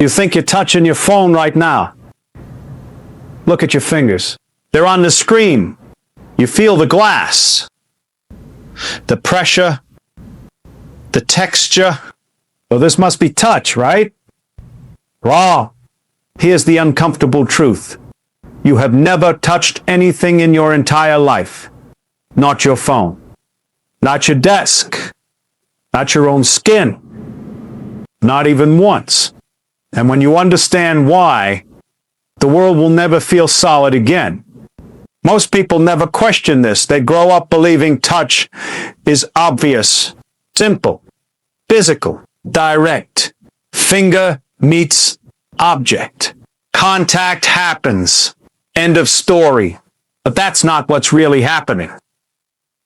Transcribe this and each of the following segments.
You think you're touching your phone right now. Look at your fingers. They're on the screen. You feel the glass, the pressure, the texture. Well, this must be touch, right? Wrong. Here's the uncomfortable truth. You have never touched anything in your entire life. Not your phone. Not your desk. Not your own skin. Not even once. And when you understand why, the world will never feel solid again. Most people never question this. They grow up believing touch is obvious, simple, physical, direct. Finger meets object. Contact happens. End of story. But that's not what's really happening.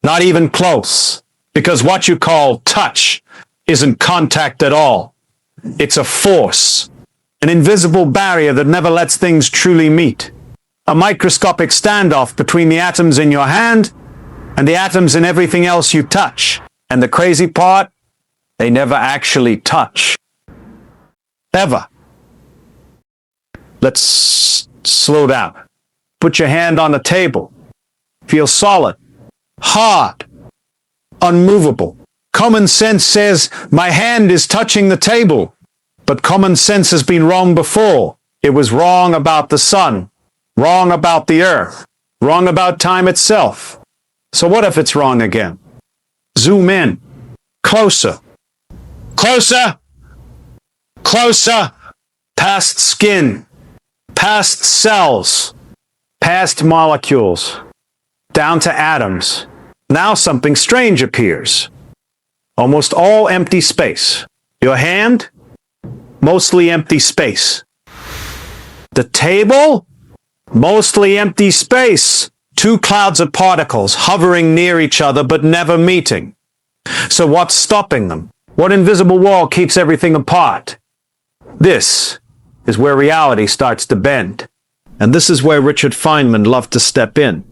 Not even close. Because what you call touch isn't contact at all. It's a force. An invisible barrier that never lets things truly meet. A microscopic standoff between the atoms in your hand and the atoms in everything else you touch. And the crazy part, they never actually touch. Ever. Let's slow down. Put your hand on the table. Feel solid, hard, unmovable. Common sense says, my hand is touching the table. But common sense has been wrong before. It was wrong about the sun, wrong about the earth, wrong about time itself. So what if it's wrong again? Zoom in. Closer. Closer. Closer. Past skin. Past cells. Past molecules. Down to atoms. Now something strange appears. Almost all empty space. Your hand? Mostly empty space. The table? Mostly empty space. Two clouds of particles hovering near each other but never meeting. So what's stopping them? What invisible wall keeps everything apart? This is where reality starts to bend. And this is where Richard Feynman loved to step in.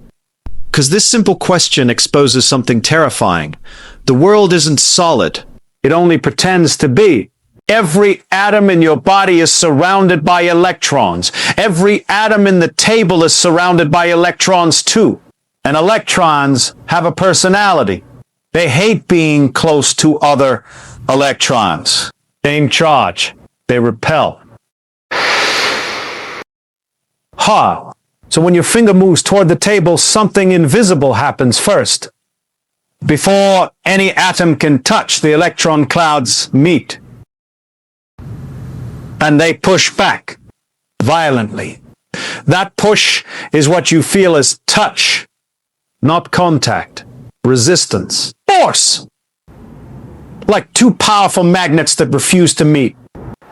Because this simple question exposes something terrifying. The world isn't solid. It only pretends to be. Every atom in your body is surrounded by electrons. Every atom in the table is surrounded by electrons too. And electrons have a personality. They hate being close to other electrons. Same charge. They repel. Ha! So when your finger moves toward the table, something invisible happens first. Before any atom can touch, the electron clouds meet. And they push back violently. That push is what you feel as touch, not contact, resistance, force. Like two powerful magnets that refuse to meet.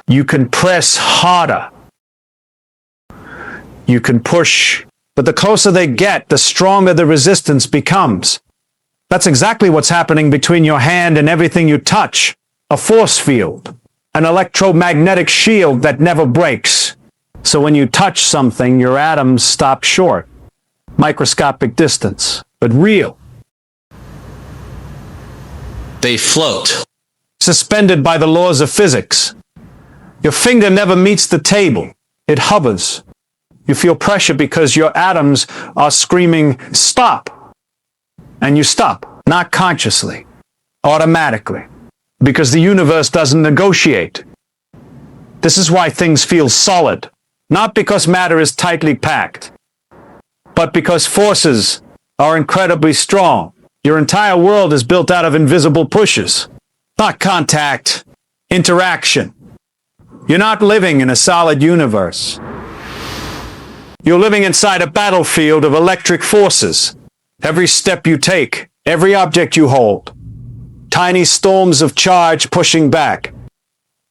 You can press harder. You can push, but the closer they get, the stronger the resistance becomes. That's exactly what's happening between your hand and everything you touch. A force field. An electromagnetic shield that never breaks. So when you touch something, your atoms stop short. Microscopic distance, but real. They float. Suspended by the laws of physics. Your finger never meets the table. It hovers. You feel pressure because your atoms are screaming, stop. And you stop, not consciously, automatically. Because the universe doesn't negotiate. This is why things feel solid. Not because matter is tightly packed, but because forces are incredibly strong. Your entire world is built out of invisible pushes. Not contact, interaction. You're not living in a solid universe. You're living inside a battlefield of electric forces. Every step you take, every object you hold. Tiny storms of charge pushing back,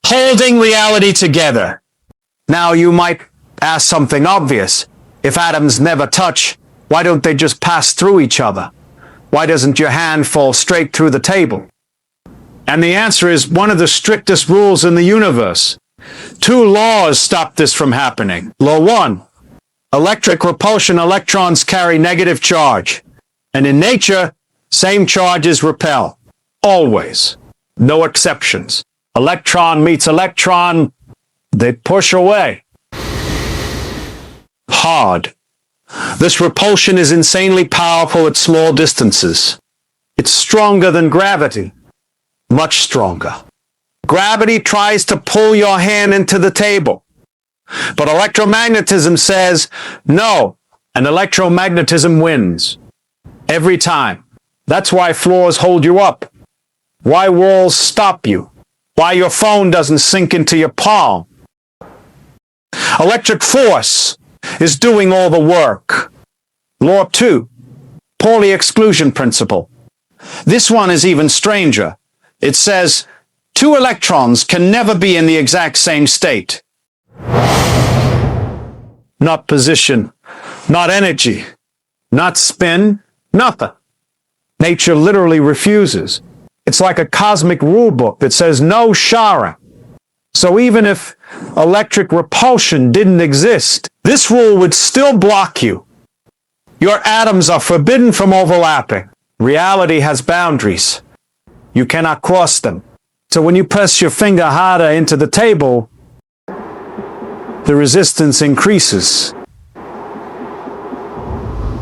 holding reality together. Now you might ask something obvious. If atoms never touch, why don't they just pass through each other? Why doesn't your hand fall straight through the table? And the answer is one of the strictest rules in the universe. Two laws stop this from happening. Law 1. Electric repulsion, electrons carry negative charge. And in nature, same charges repel. Always. No exceptions. Electron meets electron, They push away. Hard. This repulsion is insanely powerful at small distances. It's stronger than gravity. Much stronger. Gravity tries to pull your hand into the table. But electromagnetism says no, and electromagnetism wins. Every time. That's why floors hold you up. Why walls stop you. Why your phone doesn't sink into your palm. Electric force is doing all the work. Law 2, Pauli exclusion principle. This one is even stranger. It says, two electrons can never be in the exact same state. Not position, not energy, not spin, nothing. Nature literally refuses. It's like a cosmic rule book that says no sharing. So even if electric repulsion didn't exist, this rule would still block you. Your atoms are forbidden from overlapping. Reality has boundaries. You cannot cross them. So when you press your finger harder into the table, the resistance increases.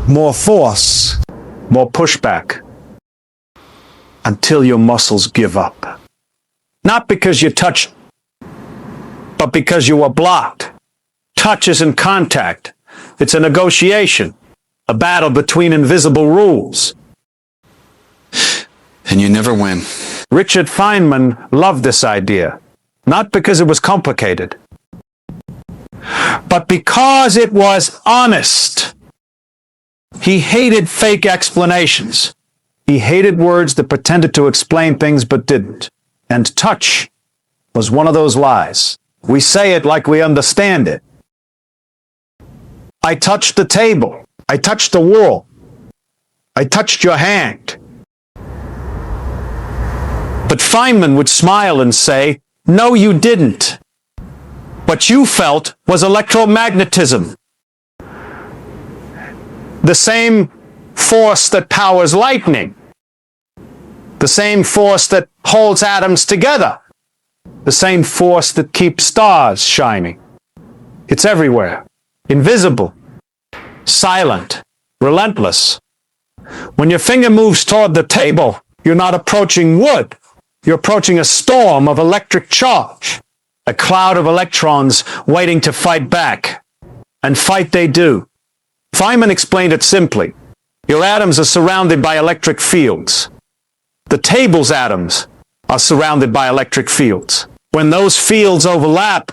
More force, more pushback, until your muscles give up. Not because you touched, but because you were blocked. Touch isn't contact. It's a negotiation, a battle between invisible rules. And you never win. Richard Feynman loved this idea, not because it was complicated, but because it was honest. He hated fake explanations. He hated words that pretended to explain things but didn't. And touch was one of those lies. We say it like we understand it. I touched the table. I touched the wall. I touched your hand. But Feynman would smile and say, no, you didn't. What you felt was electromagnetism. The same force that powers lightning. The same force that holds atoms together. The same force that keeps stars shining. It's everywhere. Invisible. Silent. Relentless. When your finger moves toward the table, you're not approaching wood. You're approaching a storm of electric charge. A cloud of electrons waiting to fight back. And fight they do. Feynman explained it simply. Your atoms are surrounded by electric fields. The table's atoms are surrounded by electric fields. When those fields overlap,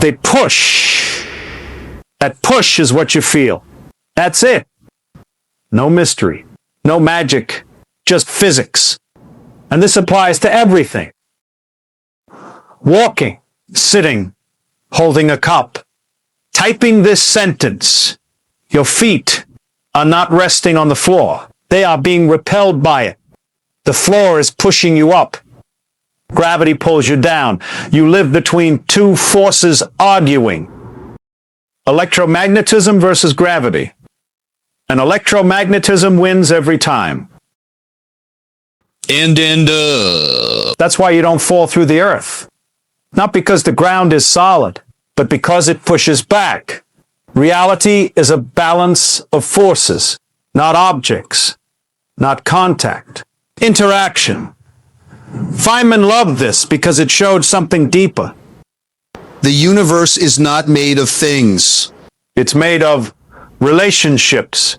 they push. That push is what you feel. That's it. No mystery. No magic. Just physics. And this applies to everything. Walking, sitting, holding a cup, typing this sentence. Your feet are not resting on the floor. They are being repelled by it. The floor is pushing you up. Gravity pulls you down. You live between two forces arguing. Electromagnetism versus gravity. And electromagnetism wins every time. End up. That's why you don't fall through the earth. Not because the ground is solid, but because it pushes back. Reality is a balance of forces, not objects, not contact. Interaction. Feynman loved this because it showed something deeper. The universe is not made of things. It's made of relationships,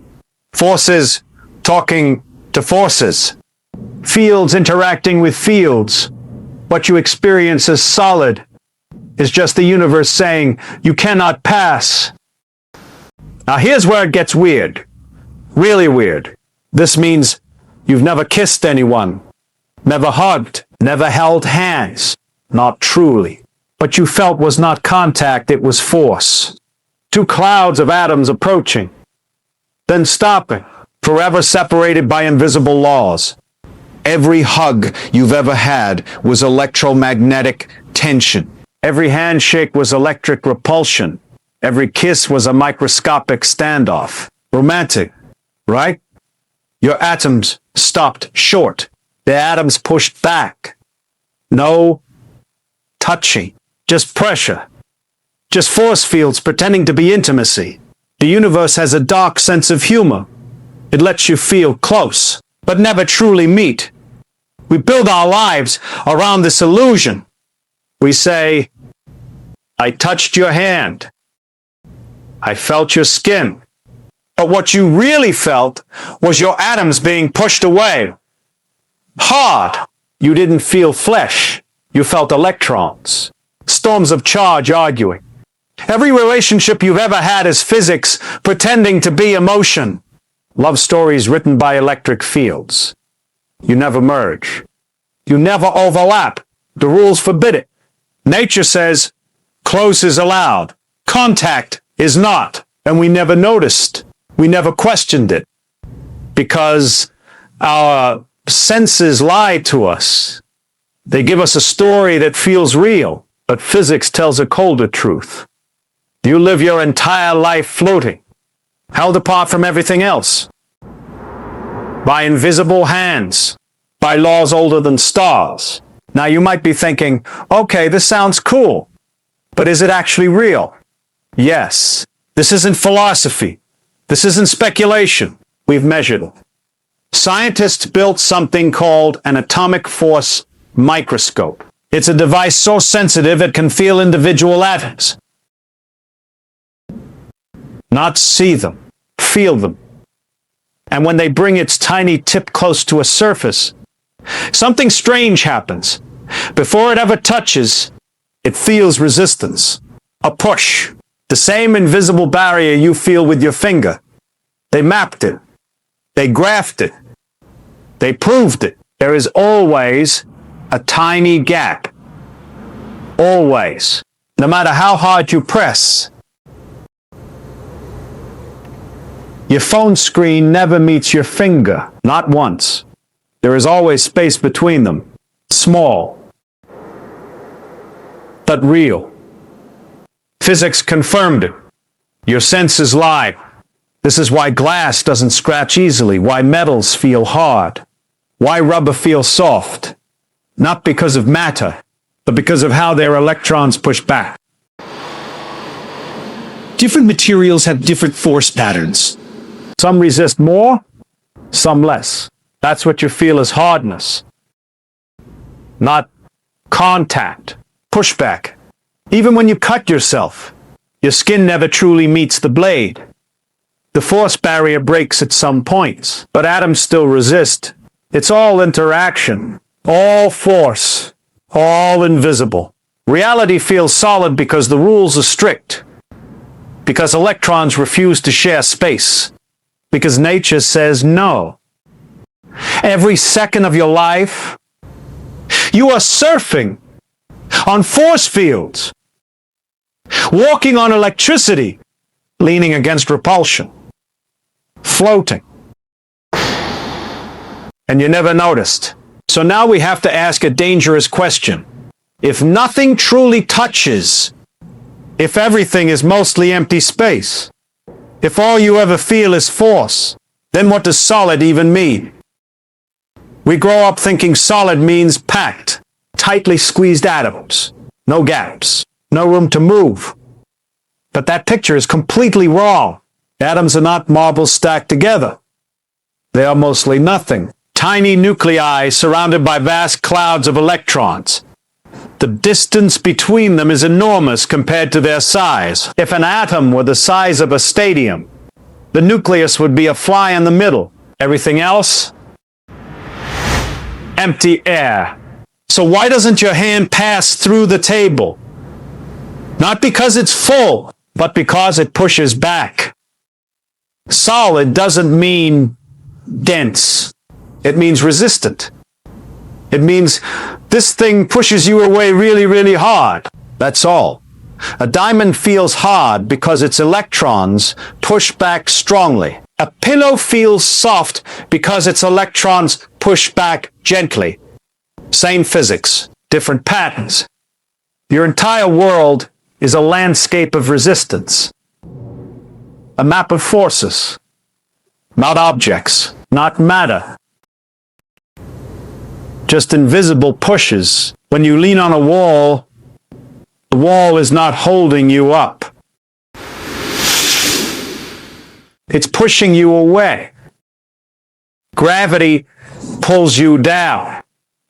forces talking to forces, fields interacting with fields. What you experience as solid is just the universe saying you cannot pass. Now here's where it gets weird. Really weird. This means you've never kissed anyone, never hugged, never held hands. Not truly. What you felt was not contact, it was force. Two clouds of atoms approaching, then stopping, forever separated by invisible laws. Every hug you've ever had was electromagnetic tension. Every handshake was electric repulsion. Every kiss was a microscopic standoff. Romantic, right? Your atoms stopped short. The atoms pushed back. No touching, just pressure, just force fields pretending to be intimacy. The universe has a dark sense of humor. It lets you feel close, but never truly meet. We build our lives around this illusion. We say, I touched your hand. I felt your skin. But what you really felt was your atoms being pushed away. Hard. You didn't feel flesh. You felt electrons. Storms of charge arguing. Every relationship you've ever had is physics pretending to be emotion. Love stories written by electric fields. You never merge. You never overlap. The rules forbid it. Nature says, close is allowed. Contact is not. And we never noticed. We never questioned it. Because our senses lie to us. They give us a story that feels real, but physics tells a colder truth. You live your entire life floating, held apart from everything else, by invisible hands, by laws older than stars. Now you might be thinking, okay, this sounds cool, but is it actually real? Yes. This isn't philosophy. This isn't speculation. We've measured it. Scientists built something called an atomic force microscope. It's a device so sensitive it can feel individual atoms. Not see them, feel them. And when they bring its tiny tip close to a surface, something strange happens. Before it ever touches, it feels resistance, a push, the same invisible barrier you feel with your finger. They mapped it. They graphed it. They proved it. There is always a tiny gap. Always. No matter how hard you press. Your phone screen never meets your finger, not once. There is always space between them. Small, but real. Physics confirmed it. Your senses lie. This is why glass doesn't scratch easily, why metals feel hard, why rubber feels soft. Not because of matter, but because of how their electrons push back. Different materials have different force patterns. Some resist more, some less. That's what you feel as hardness, not contact, pushback. Even when you cut yourself, your skin never truly meets the blade. The force barrier breaks at some points, but atoms still resist. It's all interaction, all force, all invisible. Reality feels solid because the rules are strict, because electrons refuse to share space, because nature says no. Every second of your life, you are surfing on force fields, walking on electricity, leaning against repulsion, floating. And you never noticed. So now we have to ask a dangerous question. If nothing truly touches, if everything is mostly empty space, if all you ever feel is force, then what does solid even mean? We grow up thinking solid means packed, tightly squeezed atoms, no gaps, no room to move. But that picture is completely wrong. Atoms are not marbles stacked together. They are mostly nothing. Tiny nuclei surrounded by vast clouds of electrons. The distance between them is enormous compared to their size. If an atom were the size of a stadium, the nucleus would be a fly in the middle. Everything else? Empty air. So why doesn't your hand pass through the table? Not because it's full, but because it pushes back. Solid doesn't mean dense. It means resistant. It means this thing pushes you away really, really hard. That's all. A diamond feels hard because its electrons push back strongly. A pillow feels soft because its electrons push back gently. Same physics, different patterns. Your entire world is a landscape of resistance. A map of forces, not objects, not matter. Just invisible pushes. When you lean on a wall, The wall is not holding you up. It's pushing you away. Gravity pulls you down.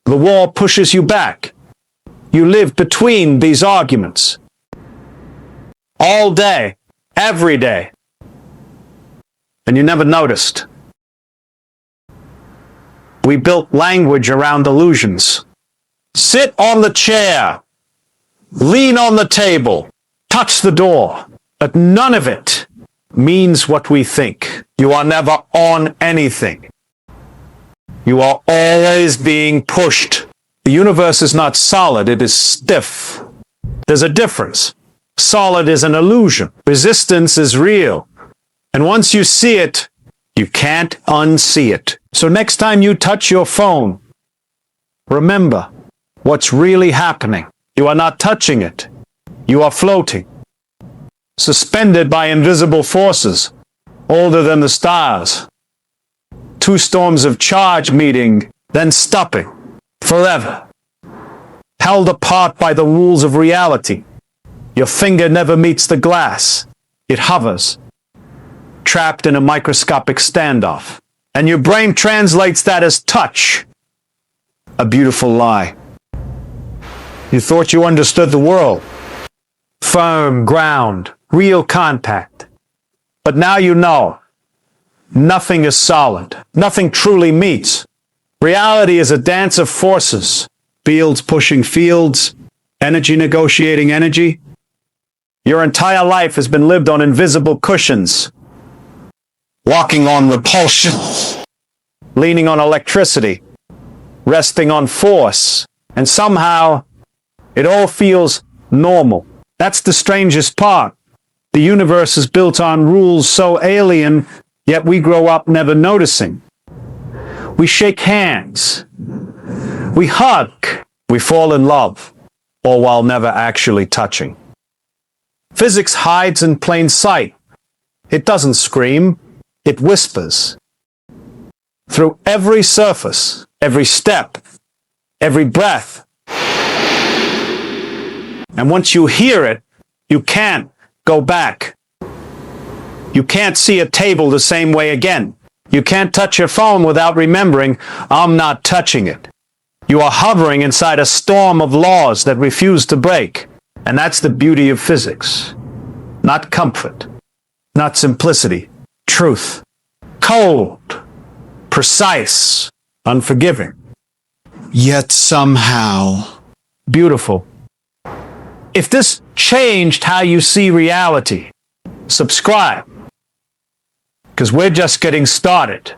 The wall pushes you back. You live between these arguments. All day, every day. And you never noticed. We built language around illusions. Sit on the chair. Lean on the table. Touch the door. But none of it means what we think. You are never on anything. You are always being pushed. The universe is not solid, it is stiff. There's a difference. Solid is an illusion. Resistance is real. And once you see it, you can't unsee it. So next time you touch your phone, remember what's really happening. You are not touching it. You are floating. Suspended by invisible forces, older than the stars. Two storms of charge meeting, then stopping, forever. Held apart by the rules of reality. Your finger never meets the glass. It hovers. Trapped in a microscopic standoff. And your brain translates that as touch. A beautiful lie. You thought you understood the world. Firm ground, real contact. But now you know. Nothing is solid. Nothing truly meets. Reality is a dance of forces. Fields pushing fields. Energy negotiating energy. Your entire life has been lived on invisible cushions. Walking on repulsion. Leaning on electricity. Resting on force. And somehow, it all feels normal. That's the strangest part. The universe is built on rules so alien, yet we grow up never noticing. We shake hands. We hug. We fall in love, all while never actually touching. Physics hides in plain sight. It doesn't scream. It whispers. Through every surface, every step, every breath. And once you hear it, you can't go back. You can't see a table the same way again. You can't touch your phone without remembering, I'm not touching it. You are hovering inside a storm of laws that refuse to break. And that's the beauty of physics. Not comfort, not simplicity, truth. Cold, precise, unforgiving. Yet somehow, beautiful. If this changed how you see reality, subscribe. Because we're just getting started.